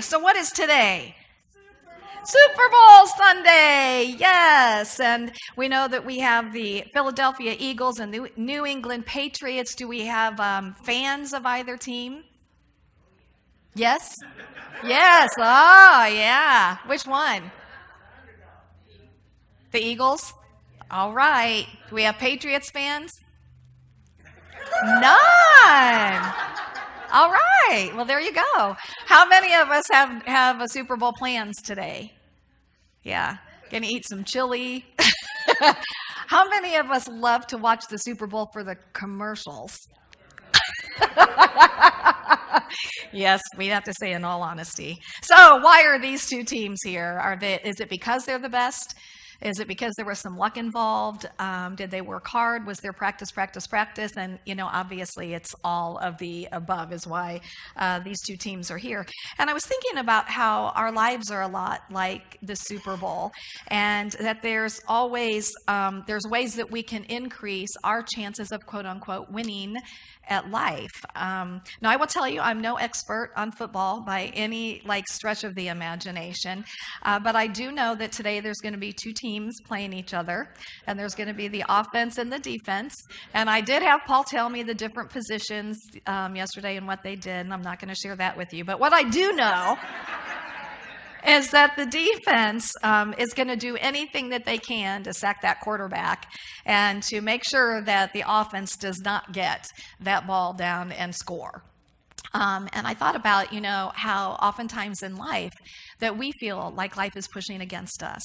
So what is today? Super Bowl Sunday, yes. And we know that we have the Philadelphia Eagles and the New England Patriots. Do we have fans of either team? Yes? Yes. Oh, yeah. Which one? The Eagles? All right. Do we have Patriots fans? None. All right. Well, there you go. How many of us have a Super Bowl plans today? Yeah. Gonna eat some chili. How many of us love to watch the Super Bowl for the commercials? Yes, we have to say in all honesty. So why are these two teams here? Is it because they're the best? Is it because there was some luck involved? Did they work hard? Was there practice? And, obviously it's all of the above is why these two teams are here. And I was thinking about how our lives are a lot like the Super Bowl, and that there's always, there's ways that we can increase our chances of quote unquote winning at life. Now, I will tell you, I'm no expert on football by any stretch of the imagination, but I do know that today there's going to be two teams playing each other, and there's going to be the offense and the defense. And I did have Paul tell me the different positions yesterday and what they did, and I'm not going to share that with you. But what I do know is that the defense is going to do anything that they can to sack that quarterback and to make sure that the offense does not get that ball down and score. And I thought about, how oftentimes in life that we feel like life is pushing against us,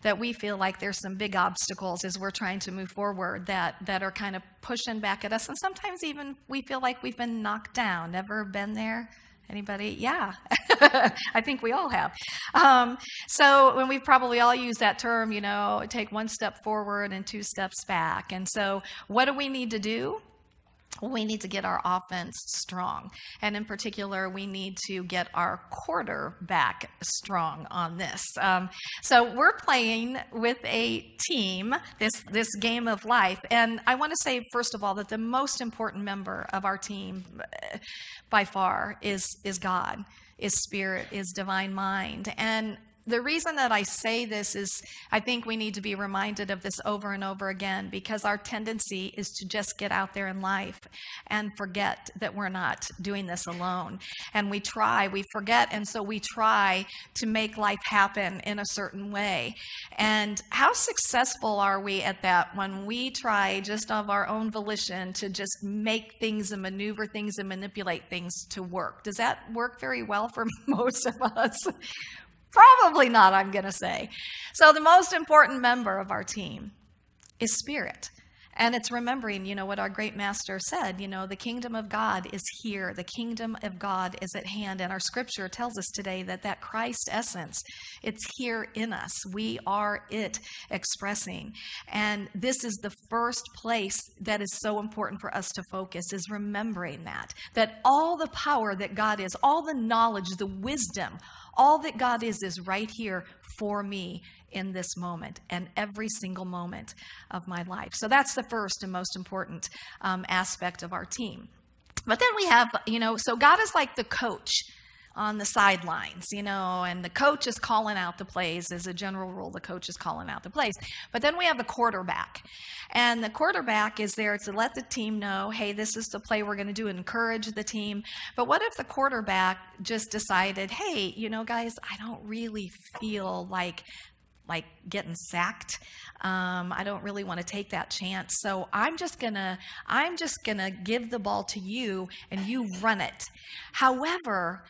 that we feel like there's some big obstacles as we're trying to move forward that are kind of pushing back at us. And sometimes even we feel like we've been knocked down. Ever been there? Anybody? Yeah, I think we all have. So when we've probably all used that term, take one step forward and two steps back. And so what do we need to do? Well, we need to get our offense strong. And in particular, we need to get our quarterback strong on this. So we're playing with a team, this game of life. And I want to say, first of all, that the most important member of our team by far is God, is Spirit, is divine mind. And the reason that I say this is I think we need to be reminded of this over and over again, because our tendency is to just get out there in life and forget that we're not doing this alone. And we forget, and so we try to make life happen in a certain way. And how successful are we at that when we try just of our own volition to just make things and maneuver things and manipulate things to work? Does that work very well for most of us? Probably not, I'm going to say. So the most important member of our team is Spirit. And it's remembering, what our great master said, the kingdom of God is here. The kingdom of God is at hand. And our scripture tells us today that Christ essence, it's here in us. We are it expressing. And this is the first place that is so important for us to focus, is remembering that all the power that God is, all the knowledge, the wisdom, all that God is right here for me in this moment and every single moment of my life. So that's the first and most important aspect of our team. But then we have, so God is like the coach on the sidelines, and the coach is calling out the plays. As a general rule, the coach is calling out the plays. But then we have the quarterback. And the quarterback is there to let the team know, hey, this is the play we're going to do, and encourage the team. But what if the quarterback just decided, hey, guys, I don't really feel like getting sacked. I don't really want to take that chance. So I'm just gonna give the ball to you and you run it. However,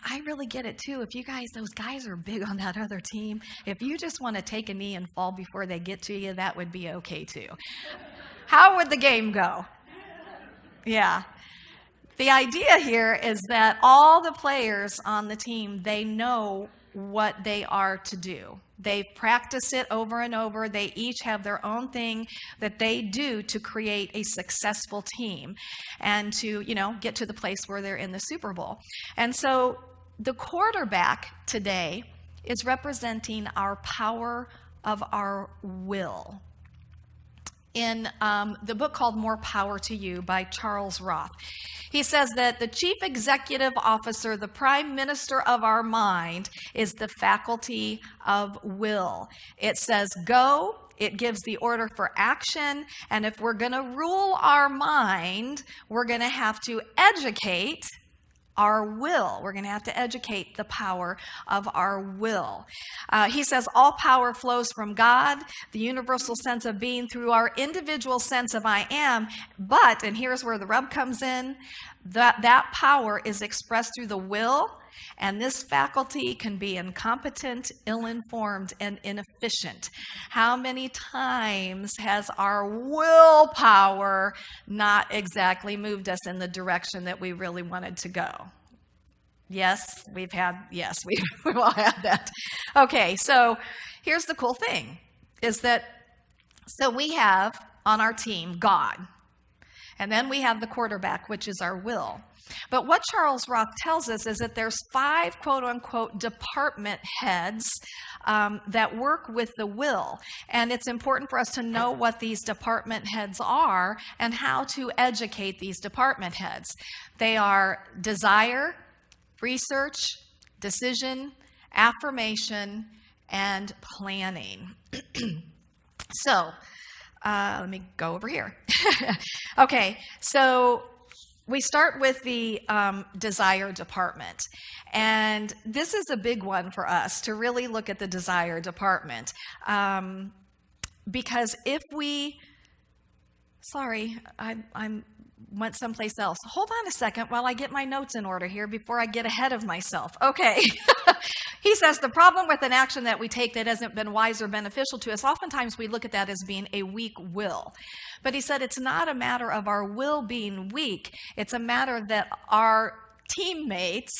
I really get it too. If those guys are big on that other team, if you just want to take a knee and fall before they get to you, that would be okay too. How would the game go? Yeah. The idea here is that all the players on the team, they know what they are to do. They've practiced it over and over. They each have their own thing that they do to create a successful team and to, get to the place where they're in the Super Bowl. And so the quarterback today is representing our power of our will. in the book called More Power to You by Charles Roth. He says that the chief executive officer, the prime minister of our mind, is the faculty of will. It says go, it gives the order for action, and if we're going to rule our mind, we're going to have to educate our will. We're going to have to educate the power of our will. He says all power flows from God, the universal sense of being, through our individual sense of I am. But, and here's where the rub comes in, that power is expressed through the will, and this faculty can be incompetent, ill-informed, and inefficient. How many times has our willpower not exactly moved us in the direction that we really wanted to go? Yes, we've all had that. Okay, so here's the cool thing, is that, so we have on our team God, and then we have the quarterback, which is our will. But what Charles Roth tells us is that there's 5 quote-unquote department heads that work with the will. And it's important for us to know what these department heads are and how to educate these department heads. They are desire, research, decision, affirmation, and planning. So, let me go over here. Okay, so we start with the desire department. And this is a big one for us to really look at the desire department. Because if we, I'm went someplace else. Hold on a second while I get my notes in order here before I get ahead of myself. Okay. He says the problem with an action that we take that hasn't been wise or beneficial to us, oftentimes we look at that as being a weak will. But he said it's not a matter of our will being weak. It's a matter that our teammates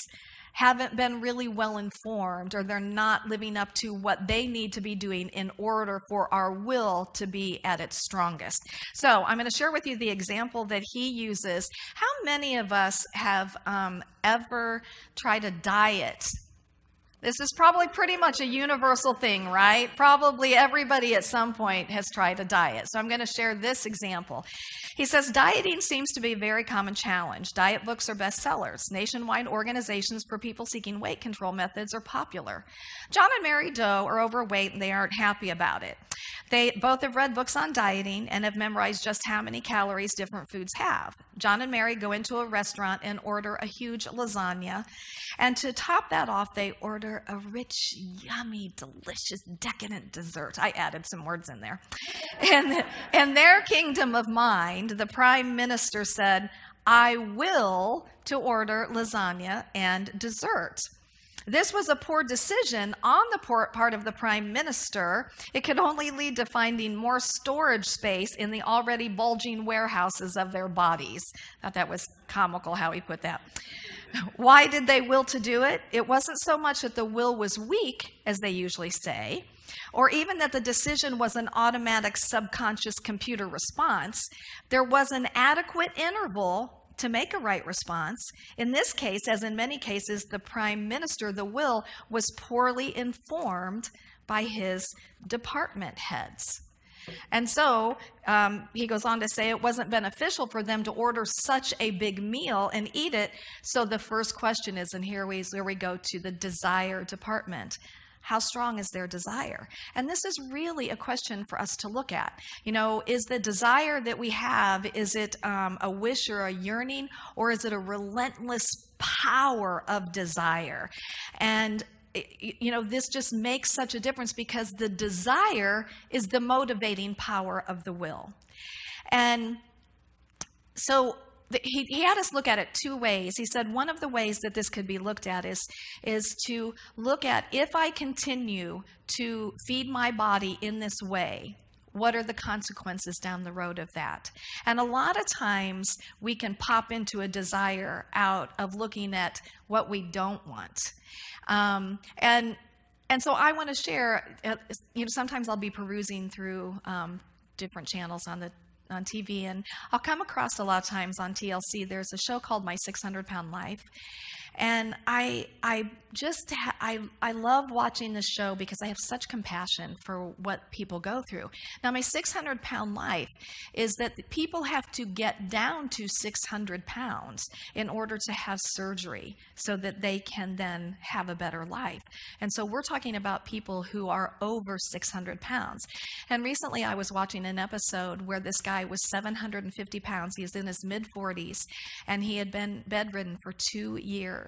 haven't been really well informed, or they're not living up to what they need to be doing in order for our will to be at its strongest. So I'm going to share with you the example that he uses. How many of us have ever tried a diet? This is probably pretty much a universal thing, right? Probably everybody at some point has tried a diet. So I'm going to share this example. He says, dieting seems to be a very common challenge. Diet books are bestsellers. Nationwide organizations for people seeking weight control methods are popular. John and Mary Doe are overweight and they aren't happy about it. They both have read books on dieting and have memorized just how many calories different foods have. John and Mary go into a restaurant and order a huge lasagna. And to top that off, they order a rich, yummy, delicious, decadent dessert. I added some words in there. And in their kingdom of mind, the prime minister said, I will to order lasagna and dessert. This was a poor decision on the part of the prime minister. It could only lead to finding more storage space in the already bulging warehouses of their bodies. I thought that was comical how he put that. Why did they will to do it? It wasn't so much that the will was weak, as they usually say, or even that the decision was an automatic subconscious computer response. There was an adequate interval to make a right response. In this case, as in many cases, the prime minister, the will, was poorly informed by his department heads. And so he goes on to say it wasn't beneficial for them to order such a big meal and eat it. So the first question is, and here we go to the desire department. How strong is their desire? And this is really a question for us to look at. You know, is the desire that we have, is it a wish or a yearning, or is it a relentless power of desire? And you know, this just makes such a difference because the desire is the motivating power of the will. And so he had us look at it 2 ways. He said one of the ways that this could be looked at is to look at, if I continue to feed my body in this way, what are the consequences down the road of that? And a lot of times we can pop into a desire out of looking at what we don't want. And so I want to share, you know, sometimes I'll be perusing through different channels on TV, and I'll come across a lot of times on TLC, there's a show called My 600-Pound Life. And I love watching this show because I have such compassion for what people go through. Now, my 600-pound life is that people have to get down to 600 pounds in order to have surgery so that they can then have a better life. And so we're talking about people who are over 600 pounds. And recently I was watching an episode where this guy was 750 pounds. He was in his mid-40s, and he had been bedridden for 2 years.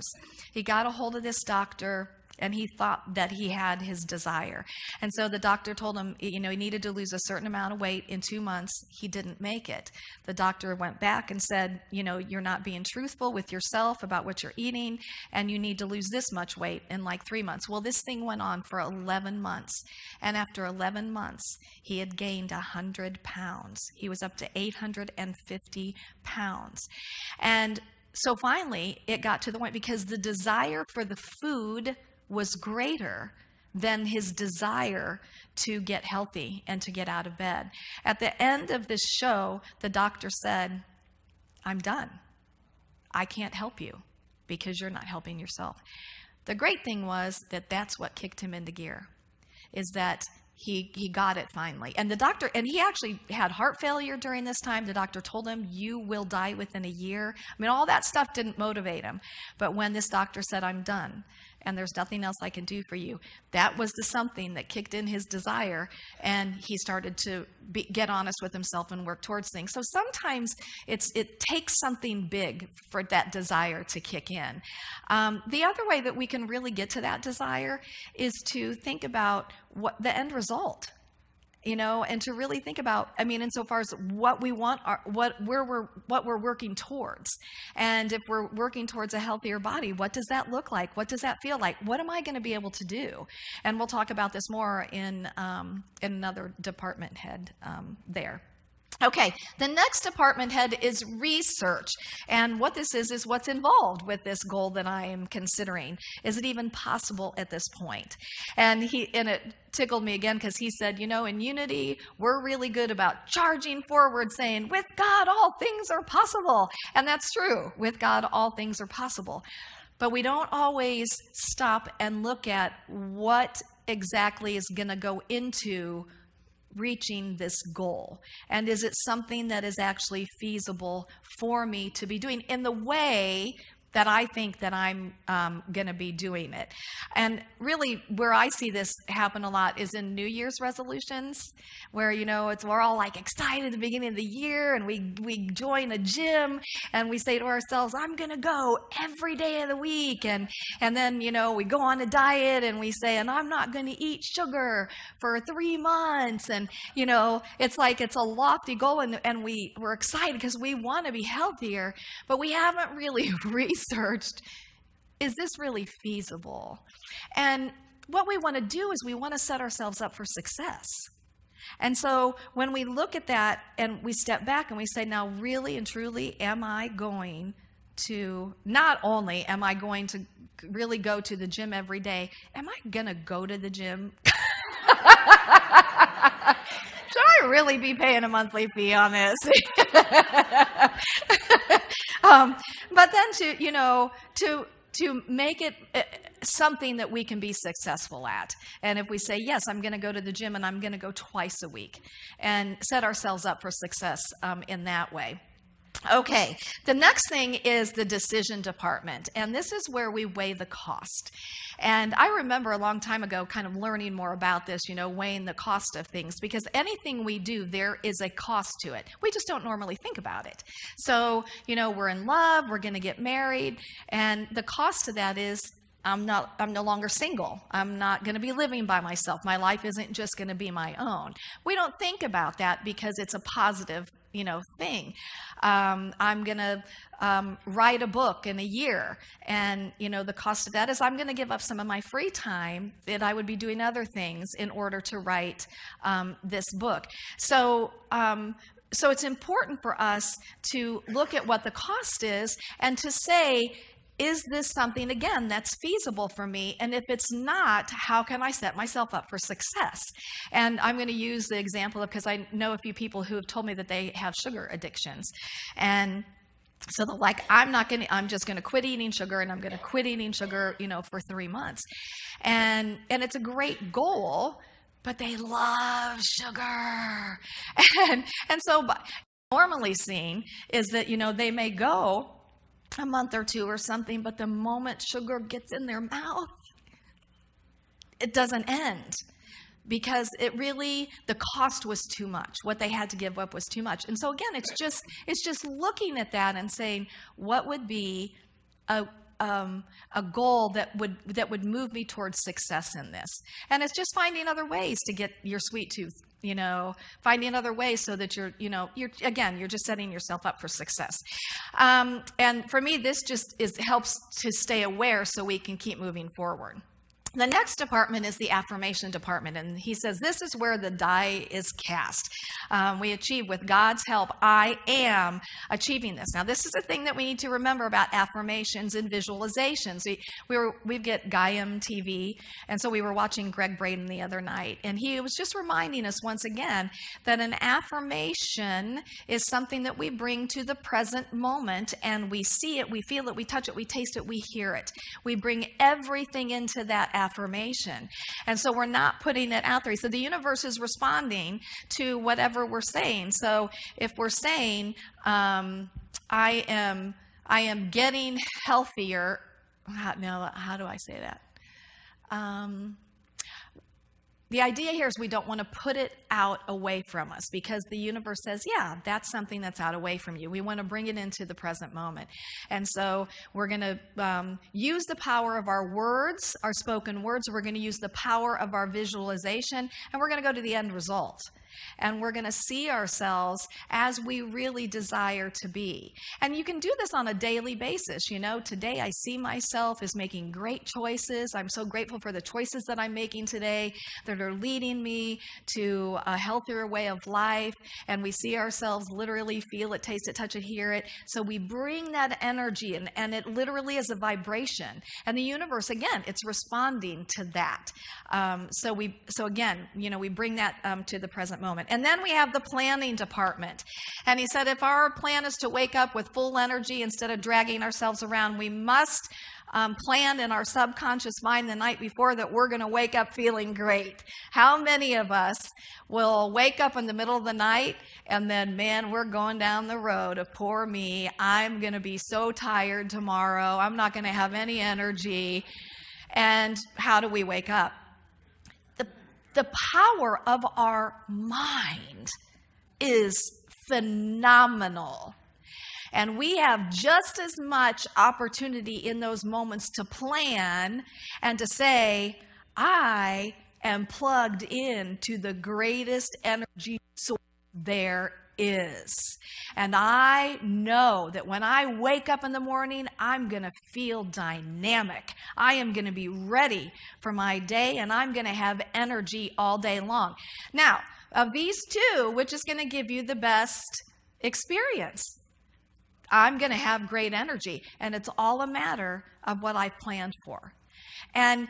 He got a hold of this doctor, and he thought that he had his desire. And so the doctor told him, he needed to lose a certain amount of weight in 2 months. He didn't make it. The doctor went back and said, you're not being truthful with yourself about what you're eating, and you need to lose this much weight in like 3 months. Well, this thing went on for 11 months. And after 11 months, he had gained 100 pounds. He was up to 850 pounds. And so finally, it got to the point because the desire for the food was greater than his desire to get healthy and to get out of bed. At the end of this show, the doctor said, "I'm done. I can't help you because you're not helping yourself." The great thing was that that's what kicked him into gear, is that he got it finally. And the doctor, and he actually had heart failure during this time. The doctor told him, "You will die within a year." I mean, all that stuff didn't motivate him. But when this doctor said, "I'm done, and there's nothing else I can do for you," that was the something that kicked in his desire, and he started to get honest with himself and work towards things. So sometimes it takes something big for that desire to kick in. The other way that we can really get to that desire is to think about what the end result. And to really think about, insofar as what we want, what we're working towards. And if we're working towards a healthier body, what does that look like? What does that feel like? What am I going to be able to do? And we'll talk about this more in another department head there. Okay, the next department head is research. And what this is what's involved with this goal that I am considering. Is it even possible at this point? And it tickled me again because he said, in Unity, we're really good about charging forward, saying, with God, all things are possible. And that's true. With God, all things are possible. But we don't always stop and look at what exactly is going to go into reaching this goal. And is it something that is actually feasible for me to be doing in the way that I think that I'm going to be doing it? And really where I see this happen a lot is in New Year's resolutions, where, we're all like excited at the beginning of the year, and we join a gym and we say to ourselves, "I'm going to go every day of the week." And then, we go on a diet and we say, "And I'm not going to eat sugar for 3 months." And, it's like it's a lofty goal, and we're excited because we want to be healthier, but we haven't really researched, is this really feasible? And what we want to do is we want to set ourselves up for success. And so when we look at that and we step back and we say, now really and truly, am I going to, not only am I going to really go to the gym every day, am I going to go to the gym? Should I really be paying a monthly fee on this? But then to make it something that we can be successful at. And if we say, yes, I'm going to go to the gym and I'm going to go twice a week, and set ourselves up for success in that way. Okay, the next thing is the decision department, and this is where we weigh the cost. And I remember a long time ago kind of learning more about this, weighing the cost of things, because anything we do, there is a cost to it. We just don't normally think about it. So, we're in love, we're going to get married, and the cost to that is I'm no longer single. I'm not going to be living by myself. My life isn't just going to be my own. We don't think about that because it's a positive thing. I'm going to write a book in a year, and the cost of that is I'm going to give up some of my free time that I would be doing other things in order to write this book. So it's important for us to look at what the cost is and to say, is this something, again, that's feasible for me? And if it's not, how can I set myself up for success? And I'm going to use the example of, because I know a few people who have told me that they have sugar addictions. And So they're like, I'm just going to quit eating sugar, and I'm going to quit eating sugar, for 3 months. And it's a great goal, but they love sugar. And so normally seen is that, they may go a month or two or something, but the moment sugar gets in their mouth, it doesn't end. Because the cost was too much. What they had to give up was too much. And so again, it's just looking at that and saying, what would be a goal that would move me towards success in this? And it's just finding other ways to get your sweet tooth, finding other ways so that you're just setting yourself up for success. And for me, this just helps to stay aware so we can keep moving forward. The next department is the affirmation department, and he says this is where the die is cast. We achieve with God's help. I am achieving this. Now, this is a thing that we need to remember about affirmations and visualizations. We get Gaiam TV, and so we were watching Greg Braden the other night, and he was just reminding us once again that an affirmation is something that we bring to the present moment, and we see it, we feel it, we touch it, we taste it, we hear it. We bring everything into that affirmation. And so we're not putting it out there. So the universe is responding to whatever we're saying. So if we're saying, I am getting healthier. Now, how do I say that? The idea here is we don't want to put it out away from us, because the universe says, yeah, that's something that's out away from you. We want to bring it into the present moment. And so we're going to use the power of our words, our spoken words. We're going to use the power of our visualization, and we're going to go to the end result. And we're going to see ourselves as we really desire to be. And you can do this on a daily basis. Today I see myself as making great choices. I'm so grateful for the choices that I'm making today that are leading me to a healthier way of life. And we see ourselves literally feel it, taste it, touch it, hear it. So we bring that energy, and it literally is a vibration. And the universe, again, it's responding to that. So again, we bring that to the present moment. And then we have the planning department. And he said, if our plan is to wake up with full energy instead of dragging ourselves around, we must plan in our subconscious mind the night before that we're going to wake up feeling great. How many of us will wake up in the middle of the night and then, man, we're going down the road of poor me. I'm going to be so tired tomorrow. I'm not going to have any energy. And how do we wake up? The power of our mind is phenomenal. And we have just as much opportunity in those moments to plan and to say, I am plugged in to the greatest energy source there is. And I know that when I wake up in the morning, I'm going to feel dynamic. I am going to be ready for my day, and I'm going to have energy all day long. Now, of these two, which is going to give you the best experience? I'm going to have great energy, and it's all a matter of what I've planned for. And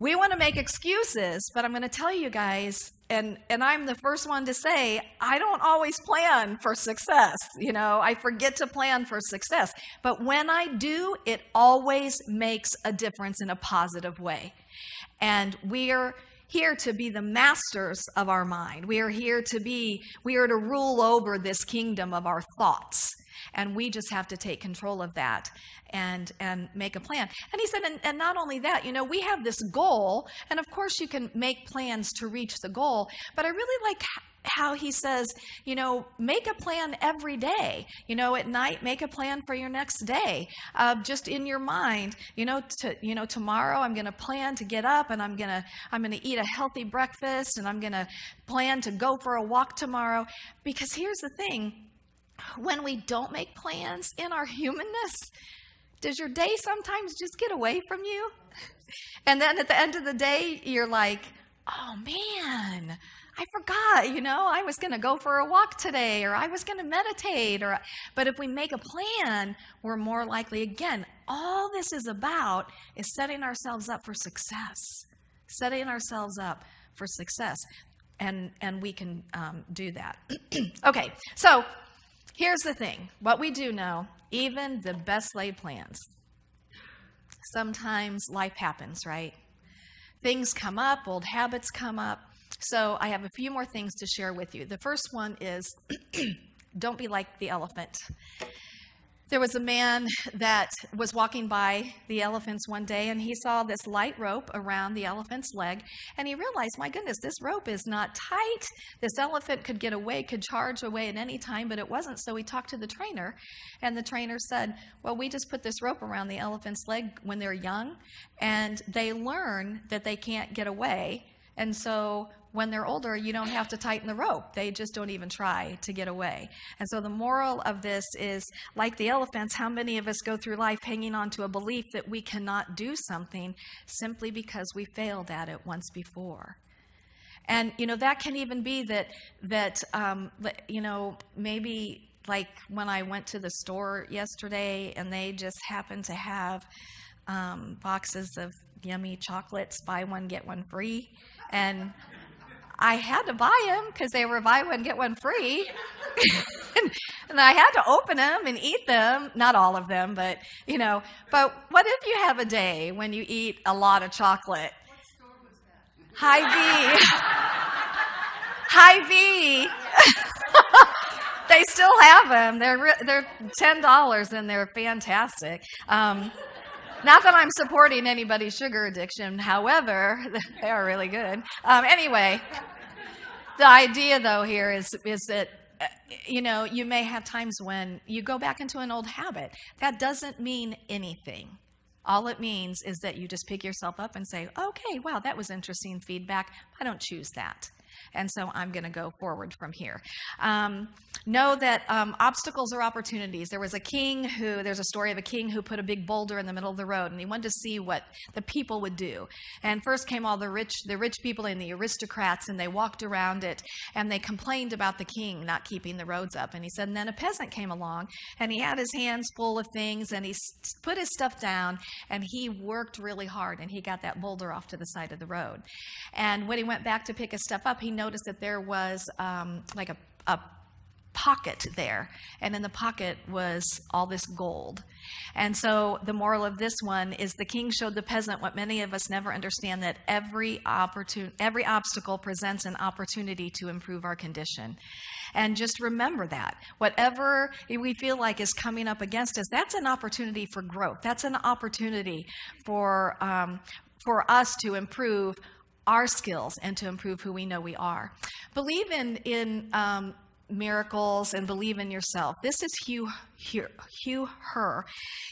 we want to make excuses, but I'm going to tell you guys, and I'm the first one to say, I don't always plan for success. I forget to plan for success. But when I do, it always makes a difference in a positive way. And we are here to be the masters of our mind. We are to rule over this kingdom of our thoughts. And we just have to take control of that and make a plan. And he said, and not only that, we have this goal, and of course you can make plans to reach the goal, but I really like how he says, make a plan every day. At night, make a plan for your next day. Just in your mind, tomorrow I'm going to plan to get up, and I'm going to eat a healthy breakfast, and I'm going to plan to go for a walk tomorrow. Because here's the thing. When we don't make plans in our humanness, does your day sometimes just get away from you? And then at the end of the day, you're like, oh man, I forgot, I was going to go for a walk today, or I was going to meditate. But if we make a plan, we're more likely, again, all this is about is setting ourselves up for success. Setting ourselves up for success. And we can do that. Okay, so here's the thing. What we do know, even the best laid plans, sometimes life happens, right? Things come up, old habits come up. So I have a few more things to share with you. The first one is don't be like the elephant. There was a man that was walking by the elephants one day, and he saw this light rope around the elephant's leg, and he realized, my goodness, this rope is not tight. This elephant could get away, could charge away at any time, but it wasn't. So he talked to the trainer, and the trainer said, well, we just put this rope around the elephant's leg when they're young, and they learn that they can't get away. And so when they're older, you don't have to tighten the rope. They just don't even try to get away. And so the moral of this is, like the elephants, how many of us go through life hanging on to a belief that we cannot do something simply because we failed at it once before? And, that can even be that maybe like when I went to the store yesterday and they just happened to have boxes of yummy chocolates, buy one, get one free. And I had to buy them because they were buy one, get one free. And I had to open them and eat them. Not all of them, but, But what if you have a day when you eat a lot of chocolate? What store was that? Hy-Vee. Hy-Vee. They still have them. They're $10 and they're fantastic. Not that I'm supporting anybody's sugar addiction. However, they are really good. Anyway, the idea, though, here is that, you may have times when you go back into an old habit. That doesn't mean anything. All it means is that you just pick yourself up and say, okay, wow, that was interesting feedback. I don't choose that. And so I'm going to go forward from here. Know that obstacles are opportunities. There's a story of a king who put a big boulder in the middle of the road, and he wanted to see what the people would do. And first came all the rich people and the aristocrats, and they walked around it, and they complained about the king not keeping the roads up. And he said, and then a peasant came along, and he had his hands full of things, and he put his stuff down, and he worked really hard, and he got that boulder off to the side of the road. And when he went back to pick his stuff up, he noticed that there was like a pocket there, and in the pocket was all this gold. And so the moral of this one is the king showed the peasant what many of us never understand, that every obstacle presents an opportunity to improve our condition. And just remember that. Whatever we feel like is coming up against us, that's an opportunity for growth. That's an opportunity for us to improve our skills and to improve who we know we are. Believe in miracles and believe in yourself. This is Hugh Herr.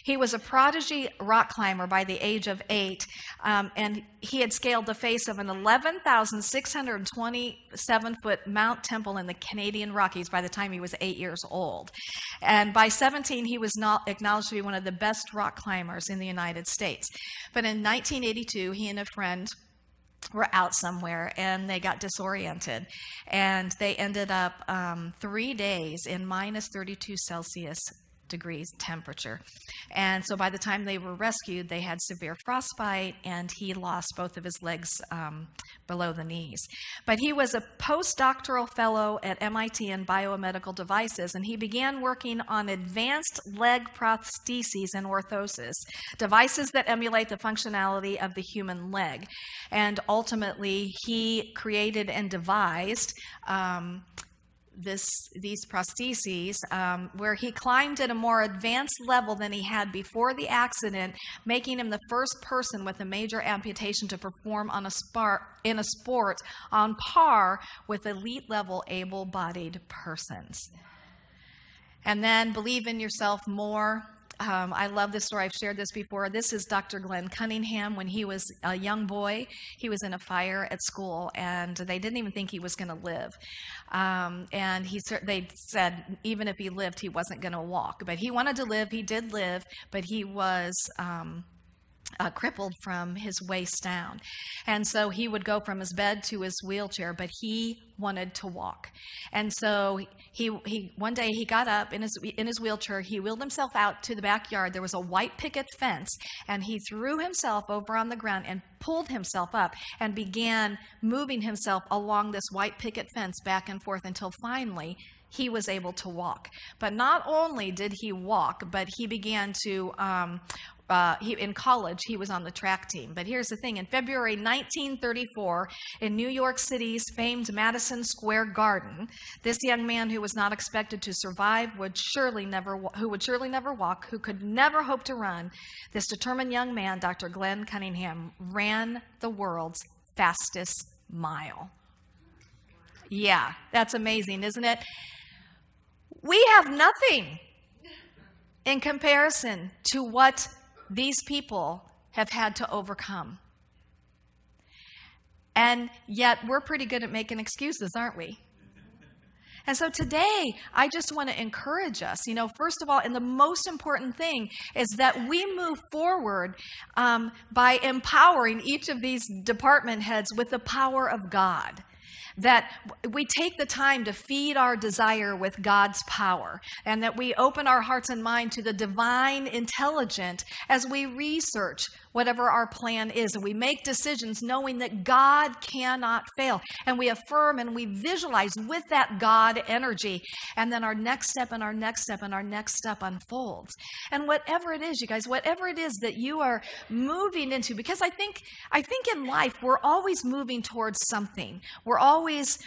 He was a prodigy rock climber by the age of 8, and he had scaled the face of an 11,627-foot Mount Temple in the Canadian Rockies by the time he was 8 years old. And by 17, he was not acknowledged to be one of the best rock climbers in the United States. But in 1982, he and a friend were out somewhere and they got disoriented, and they ended up 3 days in minus 32 Celsius degrees temperature. And so by the time they were rescued, they had severe frostbite, and he lost both of his legs below the knees. But he was a postdoctoral fellow at MIT in biomedical devices, and he began working on advanced leg prostheses and orthoses, devices that emulate the functionality of the human leg. And ultimately, he created and devised these prostheses, where he climbed at a more advanced level than he had before the accident, making him the first person with a major amputation to perform in a sport on par with elite-level able-bodied persons. And then believe in yourself more. I love this story. I've shared this before. This is Dr. Glenn Cunningham. When he was a young boy, he was in a fire at school, and they didn't even think he was going to live. And they said even if he lived, he wasn't going to walk. But he wanted to live. He did live, but he was crippled from his waist down. And so he would go from his bed to his wheelchair, but he wanted to walk. And so one day he got up in his wheelchair, he wheeled himself out to the backyard. There was a white picket fence, and he threw himself over on the ground and pulled himself up and began moving himself along this white picket fence back and forth until finally he was able to walk. But not only did he walk, but he began to, in college, he was on the track team. But here's the thing. In February 1934, in New York City's famed Madison Square Garden, this young man who was not expected to survive, who would surely never walk, who could never hope to run, this determined young man, Dr. Glenn Cunningham, ran the world's fastest mile. Yeah, that's amazing, isn't it? We have nothing in comparison to what these people have had to overcome. And yet we're pretty good at making excuses, aren't we? And so today, I just want to encourage us, first of all, and the most important thing is that we move forward by empowering each of these department heads with the power of God. That we take the time to feed our desire with God's power, and that we open our hearts and mind to the divine intelligence as we research whatever our plan is, and we make decisions knowing that God cannot fail, and we affirm and we visualize with that God energy, and then our next step and our next step and our next step unfolds. And whatever it is, you guys, whatever it is that you are moving into, because I think in life we're always moving towards something. We're always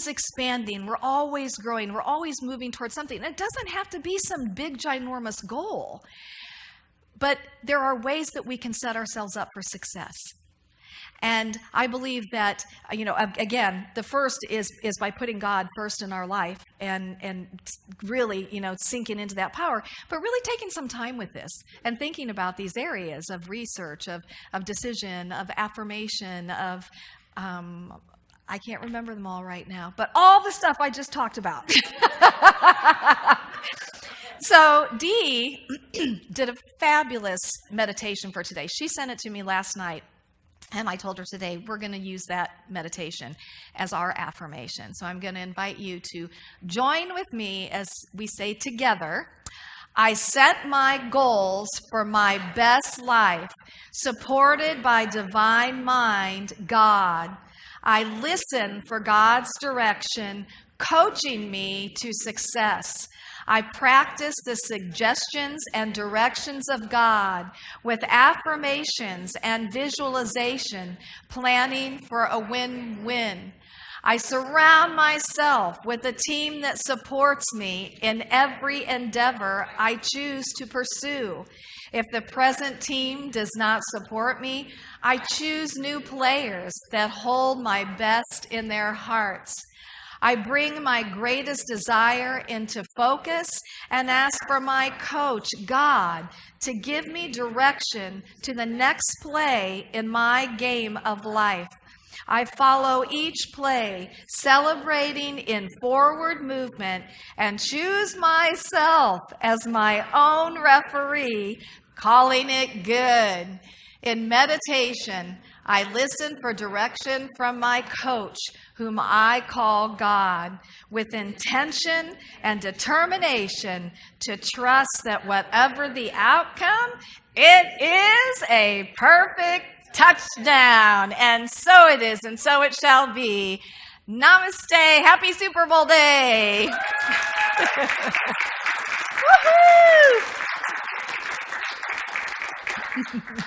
expanding. We're always growing. We're always moving towards something. And it doesn't have to be some big, ginormous goal. But there are ways that we can set ourselves up for success. And I believe that, again, the first is by putting God first in our life and really, sinking into that power, but really taking some time with this and thinking about these areas of research, of decision, of affirmation, of, I can't remember them all right now, but all the stuff I just talked about. So Dee did a fabulous meditation for today. She sent it to me last night, and I told her today we're going to use that meditation as our affirmation. So I'm going to invite you to join with me as we say together, I set my goals for my best life, supported by divine mind, God. I listen for God's direction, coaching me to success. I practice the suggestions and directions of God with affirmations and visualization, planning for a win-win. I surround myself with a team that supports me in every endeavor I choose to pursue. If the present team does not support me, I choose new players that hold my best in their hearts. I bring my greatest desire into focus and ask for my coach, God, to give me direction to the next play in my game of life. I follow each play, celebrating in forward movement, and choose myself as my own referee, calling it good. In meditation, I listen for direction from my coach, whom I call God, with intention and determination to trust that whatever the outcome, it is a perfect touchdown. And so it is, and so it shall be. Namaste. Happy Super Bowl day. Woohoo!